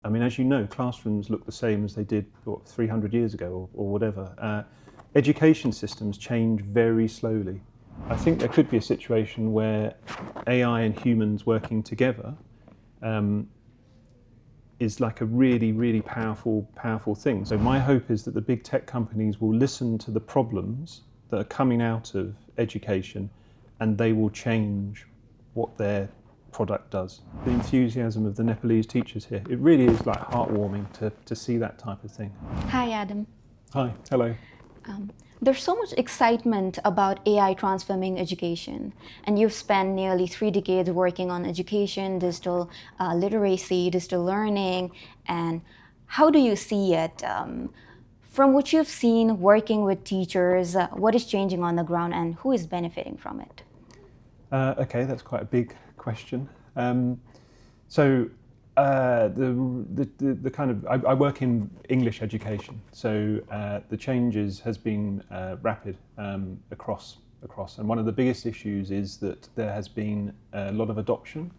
I mean, as you know, classrooms look the same as they did, 300 years ago or whatever. Education systems change very slowly. I think there could be a situation where AI and humans working together is like a really, really powerful thing. So my hope is that the big tech companies will listen to the problems that are coming out of education, and they will change what their product does. The enthusiasm of the Nepalese teachers here, it really is like heartwarming to see that type of thing. Hi, Adam. Hi, hello. There's so much excitement about AI transforming education, and you've spent nearly 3 decades working on education, digital literacy, digital learning, and how do you see it? From what you've seen working with teachers, what is changing on the ground and who is benefiting from it? Okay, that's quite a big question. I work in English education, so the changes has been rapid across, and one of the biggest issues is that there has been a lot of adoption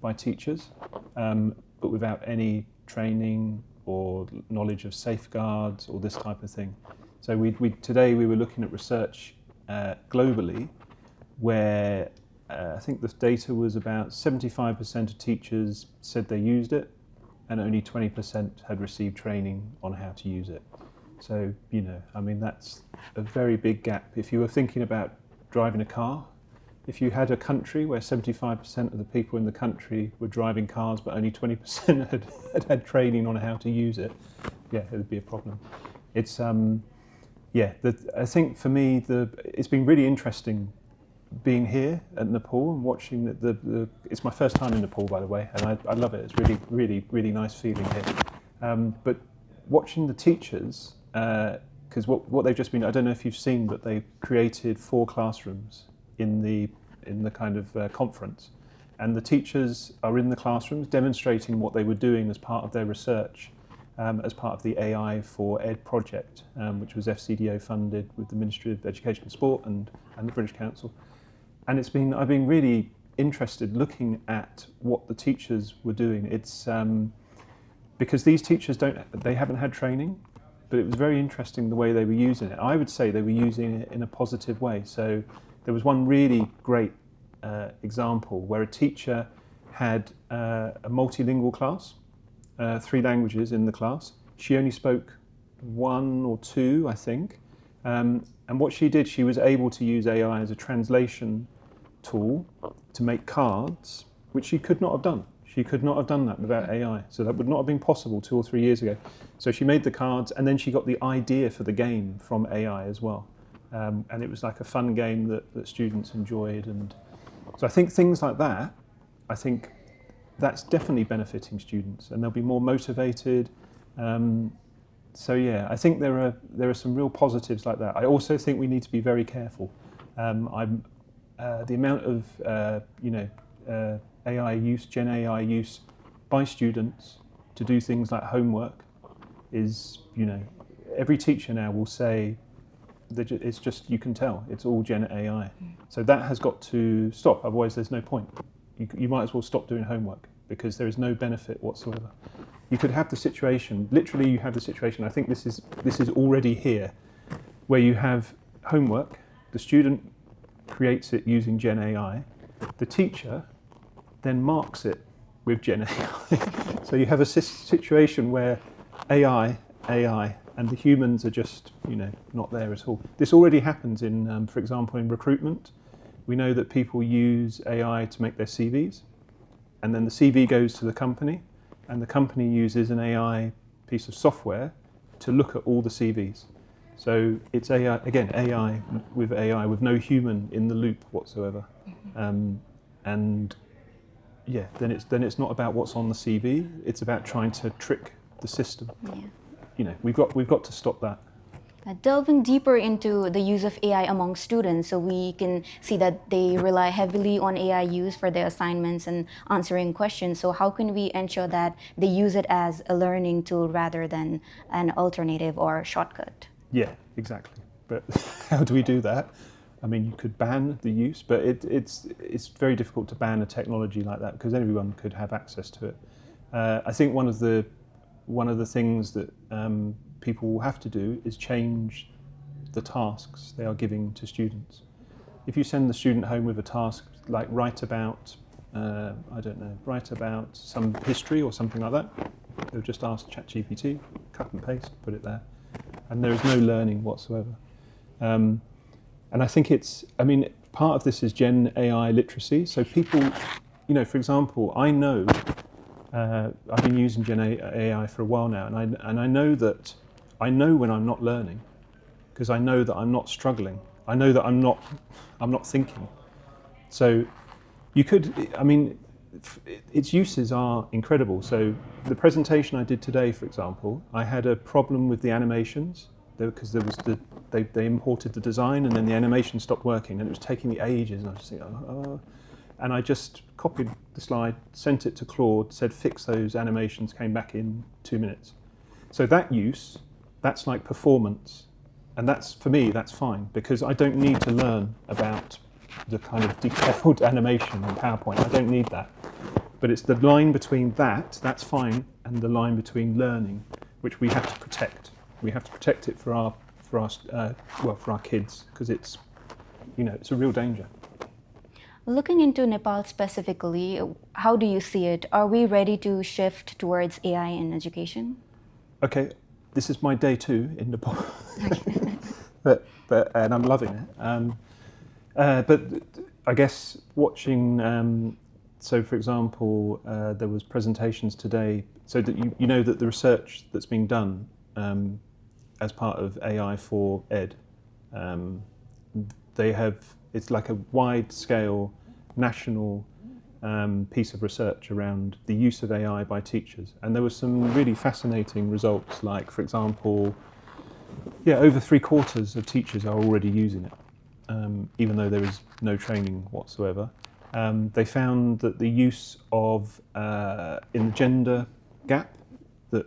by teachers, but without any training or knowledge of safeguards or this type of thing. So today we were looking at research globally where I think the data was about 75% of teachers said they used it, and only 20% had received training on how to use it. So, I mean, that's a very big gap. If you were thinking about driving a car, if you had a country where 75% of the people in the country were driving cars, but only 20% had training on how to use it, yeah, it would be a problem. It's, I think for me, it's been really interesting being here at Nepal and watching it's my first time in Nepal, by the way, and I love it. It's really nice feeling here. But watching the teachers, because what they've just been, I don't know if you've seen, but they created 4 classrooms in the kind of conference, and the teachers are in the classrooms demonstrating what they were doing as part of their research, as part of the AI for Ed project, which was FCDO funded with the Ministry of Education and Sport and the British Council. And I've been really interested looking at what the teachers were doing. It's because these teachers they haven't had training, but it was very interesting the way they were using it. I would say they were using it in a positive way. So there was one really great example where a teacher had a multilingual class, 3 languages in the class. She only spoke 1 or 2, I think. And what she did, she was able to use AI as a translation tool to make cards, which she could not have done. She could not have done that without AI. So that would not have been possible 2 or 3 years ago. So she made the cards, and then she got the idea for the game from AI as well. And it was like a fun game that students enjoyed. And so I think things like that, I think that's definitely benefiting students, and they'll be more motivated. So yeah, I think there are some real positives like that. I also think we need to be very careful. The amount of AI use, Gen AI use by students to do things like homework is, every teacher now will say that it's just, you can tell it's all Gen AI. So that has got to stop. Otherwise, there's no point. You might as well stop doing homework because there is no benefit whatsoever. You could have the situation, literally you have the situation, I think this is already here, where you have homework, the student creates it using Gen AI, the teacher then marks it with Gen AI. So you have a situation where AI, and the humans are just, not there at all. This already happens in, for example, in recruitment. We know that people use AI to make their CVs, and then the CV goes to the company, and the company uses an AI piece of software to look at all the CVs. So it's AI, again, AI with no human in the loop whatsoever. And yeah, then it's not about what's on the CV, it's about trying to trick the system. Yeah. We've got to stop that. Delving deeper into the use of AI among students, so we can see that they rely heavily on AI use for their assignments and answering questions. So how can we ensure that they use it as a learning tool rather than an alternative or shortcut? Yeah, exactly. But how do we do that? I mean, you could ban the use, but it's very difficult to ban a technology like that because everyone could have access to it. I think one of the one of the things that people will have to do is change the tasks they are giving to students. If you send the student home with a task like write about some history or something like that, they'll just ask ChatGPT, cut and paste, put it there, and there is no learning whatsoever. And I think part of this is Gen AI literacy. So people, for example, I know I've been using Gen AI for a while now, and I know when I'm not learning, because I know that I'm not struggling. I know that I'm not thinking. So you could, its uses are incredible. So the presentation I did today, for example, I had a problem with the animations because they imported the design and then the animation stopped working and it was taking me ages, and I was just thinking, and I just copied the slide, sent it to Claude, said fix those animations, came back in 2 minutes. So that's like performance, and for me that's fine, because I don't need to learn about the kind of detailed animation in PowerPoint. I don't need that. But it's the line between that's fine, and the line between learning, which we have to protect. We have to protect it for our kids, because it's a real danger. Looking into Nepal specifically, how do you see it? Are we ready to shift towards AI in education? Okay, this is my day 2 in Nepal, but and I'm loving it. But I guess watching, so for example, there was presentations today, so that you know that the research that's being done as part of AI for Ed, it's like a wide-scale national piece of research around the use of AI by teachers. And there were some really fascinating results, like, for example, over 3/4 of teachers are already using it. Even though there is no training whatsoever. They found that the use of, in the gender gap, that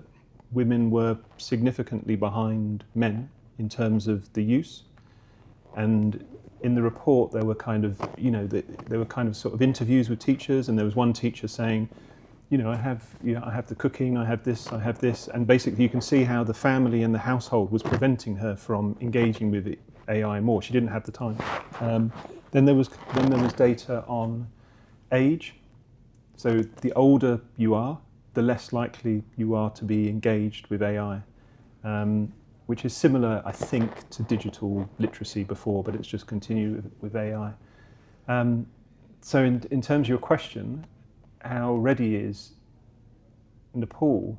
women were significantly behind men in terms of the use. And in the report, there were sort of interviews with teachers, and there was one teacher saying, I have the cooking, I have this, and basically you can see how the family and the household was preventing her from engaging with it. AI more. She didn't have the time. Then there was data on age. So the older you are, the less likely you are to be engaged with AI, which is similar, I think, to digital literacy before, but it's just continued with AI. So in terms of your question, how ready is Nepal?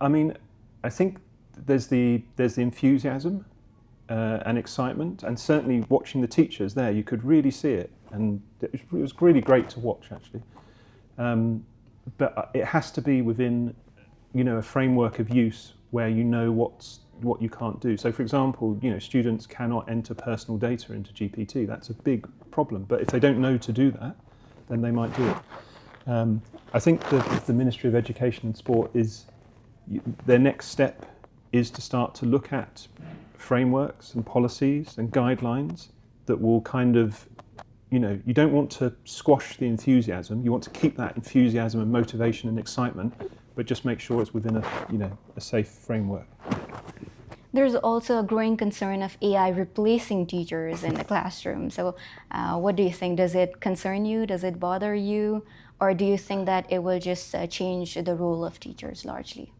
I think there's the enthusiasm. And excitement, and certainly watching the teachers there, you could really see it, and it was really great to watch, actually. But it has to be within, a framework of use where you know what you can't do. So, for example, students cannot enter personal data into GPT. That's a big problem. But if they don't know to do that, then they might do it. I think the Ministry of Education and Sport their next step is to start to look at frameworks and policies and guidelines that will kind of, you don't want to squash the enthusiasm. You want to keep that enthusiasm and motivation and excitement, but just make sure it's within a safe framework. There's also a growing concern of AI replacing teachers in the classroom. So what do you think? Does it concern you? Does it bother you? Or do you think that it will just change the role of teachers largely?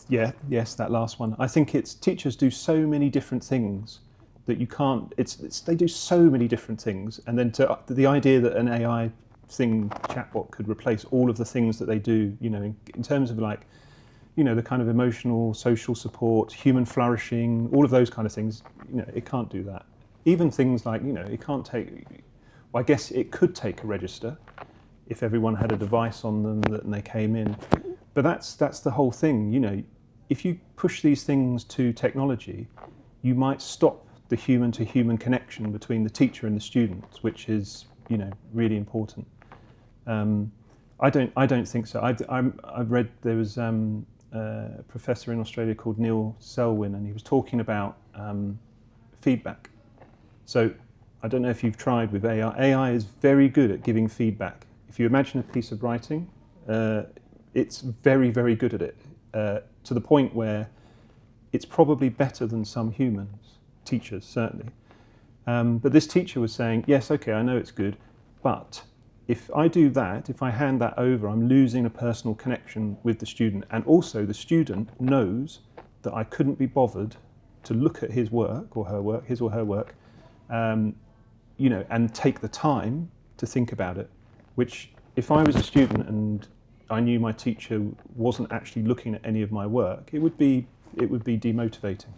Yes, that last one. I think teachers do so many different things that you can't. They do so many different things, and then the idea that an AI chatbot could replace all of the things that they do, in terms of the kind of emotional, social support, human flourishing, all of those kind of things, it can't do that. Even things like, it can't take. Well, I guess it could take a register if everyone had a device on them and they came in. But that's the whole thing, If you push these things to technology, you might stop the human-to-human connection between the teacher and the students, which is, really important. I don't think so. I've read there was a professor in Australia called Neil Selwyn, and he was talking about feedback. So I don't know if you've tried with AI. AI is very good at giving feedback. If you imagine a piece of writing, it's very, very good at it. to the point where it's probably better than some humans, teachers certainly. But this teacher was saying, yes, okay, I know it's good, but if I do that, if I hand that over, I'm losing a personal connection with the student. And also the student knows that I couldn't be bothered to look at his work or her work, his or her work, you know, and take the time to think about it. Which, if I was a student and I knew my teacher wasn't actually looking at any of my work, it would be demotivating.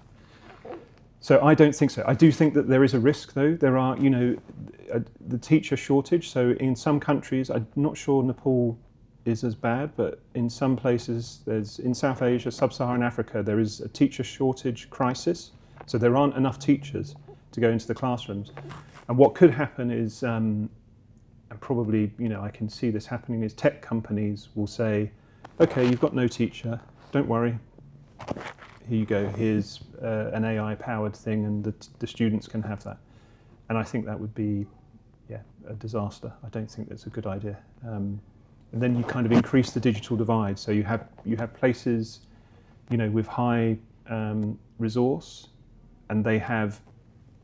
So I don't think so. I do think that there is a risk, though. There are, you know, the teacher shortage. So in some countries, I'm not sure Nepal is as bad, but in some places, in South Asia, Sub-Saharan Africa, there is a teacher shortage crisis. So there aren't enough teachers to go into the classrooms. And what could happen is, and probably, you know, I can see this happening, is tech companies will say, okay, you've got no teacher, don't worry. Here you go, here's an AI-powered thing, and the students can have that. And I think that would be, yeah, a disaster. I don't think that's a good idea. And then you kind of increase the digital divide. So you have places, you know, with high resource, and they have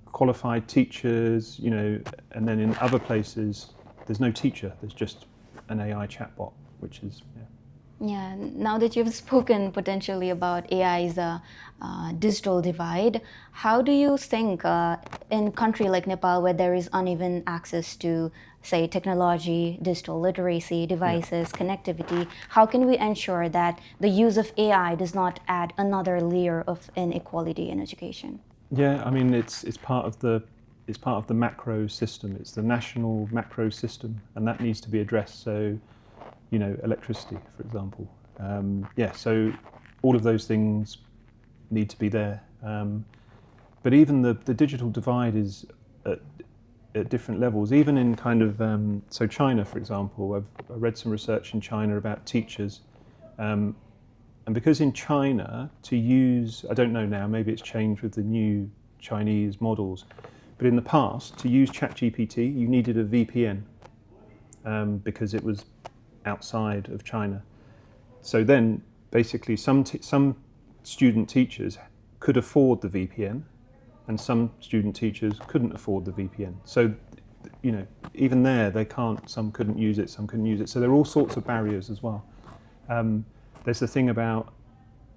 qualified teachers, you know, and then in other places, there's no teacher. There's just an AI chatbot, which is, yeah. Yeah, now that you've spoken potentially about AI's digital divide, how do you think in a country like Nepal, where there is uneven access to, say, technology, digital literacy, devices, connectivity, how can we ensure that the use of AI does not add another layer of inequality in education? Yeah, I mean, it's part of the macro system. It's the national macro system, and that needs to be addressed. So, you know, electricity, for example. Yeah, so all of those things need to be there. But even the digital divide is at different levels, even in kind of, so China, for example, I read some research in China about teachers. And because in China, to use, I don't know now, maybe it's changed with the new Chinese models, but in the past, to use ChatGPT, you needed a VPN because it was outside of China. So then, basically, some student teachers could afford the VPN, and some student teachers couldn't afford the VPN. So, you know, even there, some couldn't use it, some couldn't use it. So there are all sorts of barriers as well. There's the thing about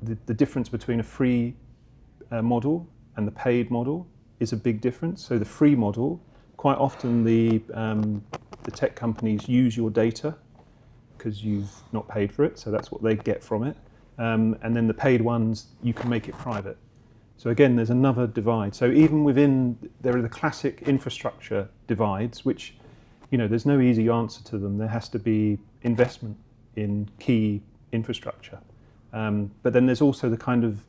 the difference between a free model and the paid model is a big difference. So the free model, quite often the tech companies use your data because you've not paid for it, so that's what they get from it. And then the paid ones, you can make it private. So again, there's another divide. So even within, there are the classic infrastructure divides, which, you know, there's no easy answer to them. There has to be investment in key infrastructure. But then there's also the kind of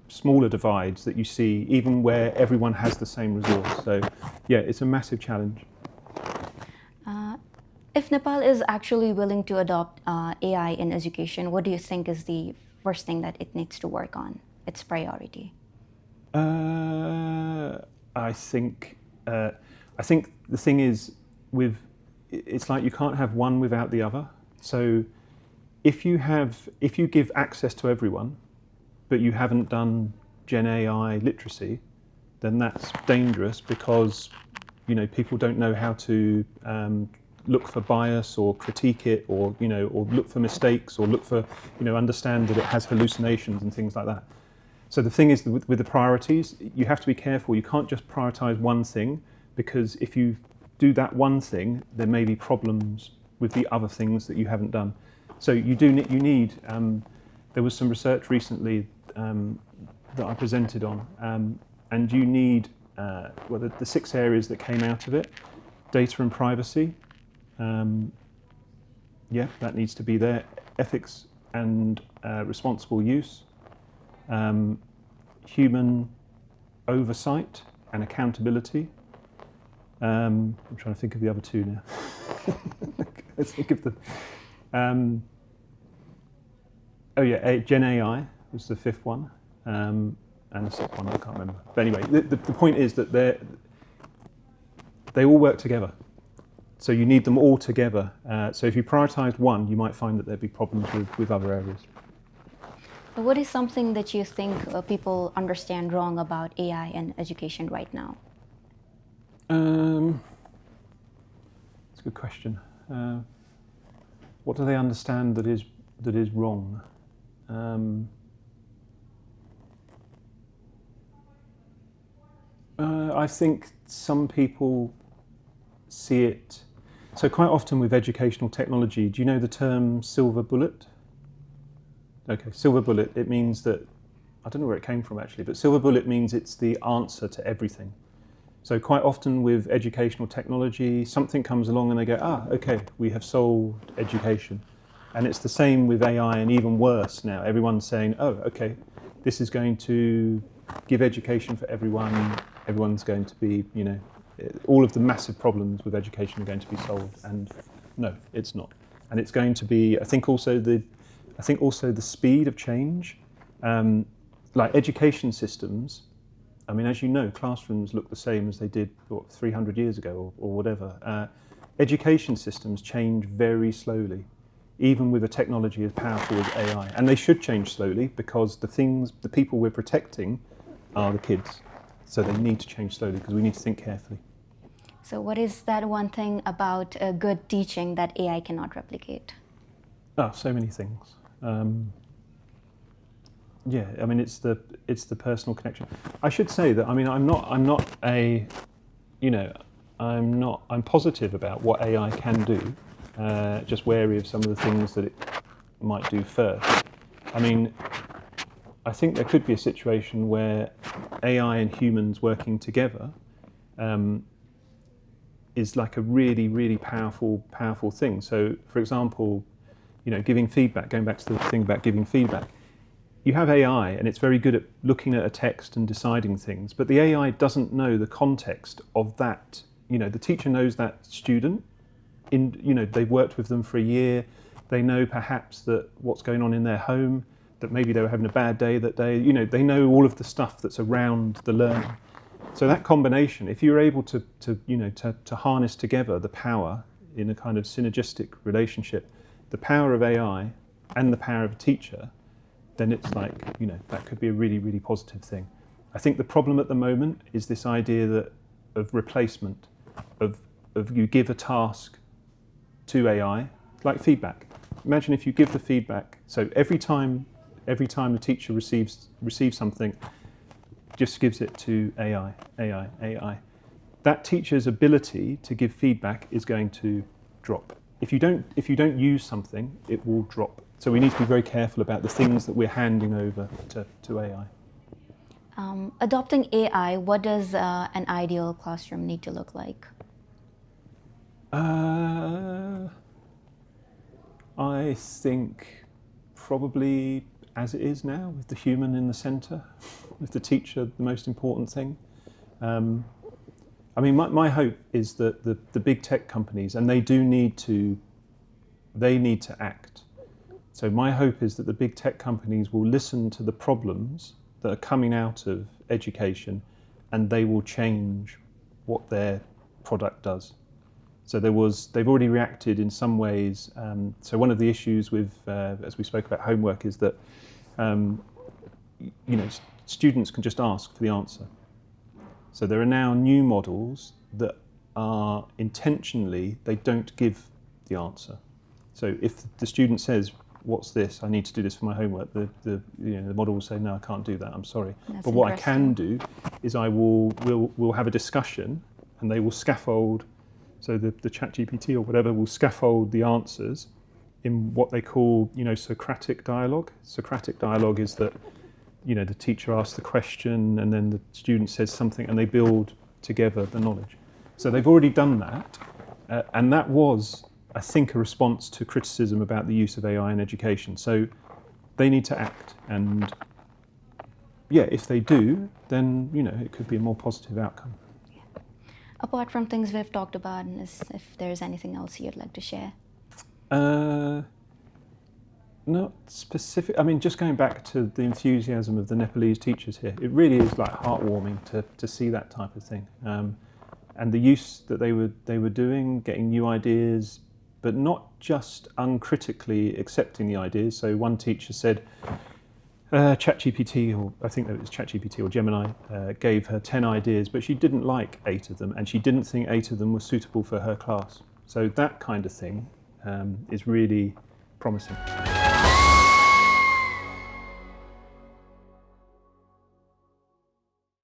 smaller divides that you see even where everyone has the same resource. So yeah, it's a massive challenge. If Nepal is actually willing to adopt AI in education, what do you think is the first thing that it needs to work on, its priority? I think the thing is, it's like you can't have one without the other. So if you give access to everyone, but you haven't done Gen AI literacy, then that's dangerous because, you know, people don't know how to look for bias or critique it, or, you know, or look for mistakes, or look for, you know, understand that it has hallucinations and things like that. So the thing is, with the priorities, you have to be careful. You can't just prioritize one thing, because if you do that one thing, there may be problems with the other things that you haven't done. So you need. There was some research recently that I presented on, and you need the 6 areas that came out of it: data and privacy. Yeah, that needs to be there. Ethics and responsible use. Human oversight and accountability. I'm trying to think of the other 2 now. Let's think of them. Gen AI was the 5th one, and the 6th one I can't remember. But anyway, the point is that they all work together. So you need them all together. So if you prioritise one, you might find that there'd be problems with other areas. What is something that you think people understand wrong about AI and education right now? That's a good question. What do they understand that is wrong? I think some people see it. So quite often with educational technology, do you know the term silver bullet? Okay, silver bullet, it means that, I don't know where it came from actually, but silver bullet means it's the answer to everything. So quite often with educational technology, something comes along and they go, okay, we have solved education. And it's the same with AI, and even worse now. Everyone's saying, okay, this is going to give education for everyone. Everyone's going to be, all of the massive problems with education are going to be solved. And no, it's not. And it's going to be, I think also the speed of change, like education systems. I mean, as you know, classrooms look the same as they did 300 years ago or whatever. Education systems change very slowly, even with a technology as powerful as AI. And they should change slowly because the people we're protecting are the kids. So they need to change slowly because we need to think carefully. So what is that one thing about good teaching that AI cannot replicate? So many things. Yeah, I mean, it's the personal connection. I should say that, I mean, I'm positive about what AI can do, just wary of some of the things that it might do first. I mean, I think there could be a situation where AI and humans working together is like a really, really powerful thing. So, for example, giving feedback, going back to the thing about giving feedback, you have AI and it's very good at looking at a text and deciding things, but the AI doesn't know the context of that. The teacher knows that student, they've worked with them for a year, they know perhaps that what's going on in their home, that maybe they were having a bad day that day, they know all of the stuff that's around the learning. So that combination, if you're able to harness together the power in a kind of synergistic relationship, the power of AI and the power of a teacher, then it's like, that could be a really, really positive thing. I think the problem at the moment is this idea of replacement, of you give a task to AI, like feedback. Imagine if you give the feedback, so every time the teacher receives something, just gives it to AI. That teacher's ability to give feedback is going to drop. If you don't use something, it will drop. So we need to be very careful about the things that we're handing over to AI. Adopting AI, what does an ideal classroom need to look like? I think probably as it is now, with the human in the centre, with the teacher the most important thing. I mean, my hope is that the big tech companies, and they need to act. So my hope is that the big tech companies will listen to the problems that are coming out of education, and they will change what their product does. So they've already reacted in some ways. So one of the issues with, as we spoke about homework, is that students can just ask for the answer. So there are now new models that are intentionally, they don't give the answer. So if the student says, "What's this? I need to do this for my homework," the model will say, "No, I can't do that. I'm sorry." That's but what I can do is we'll have a discussion, and they will scaffold. So the ChatGPT or whatever will scaffold the answers in what they call, Socratic dialogue. Socratic dialogue is that, the teacher asks the question and then the student says something and they build together the knowledge. So they've already done that, and that was, I think, a response to criticism about the use of AI in education. So they need to act, and if they do, then it could be a more positive outcome. Apart from things we've talked about, and if there's anything else you'd like to share? Not specific. I mean, just going back to the enthusiasm of the Nepalese teachers here, it really is like heartwarming to see that type of thing, and the use that they were doing, getting new ideas, but not just uncritically accepting the ideas. So one teacher said, ChatGPT, or I think that it was ChatGPT or Gemini, gave her 10 ideas, but she didn't like 8 of them, and she didn't think 8 of them were suitable for her class. So that kind of thing is really promising.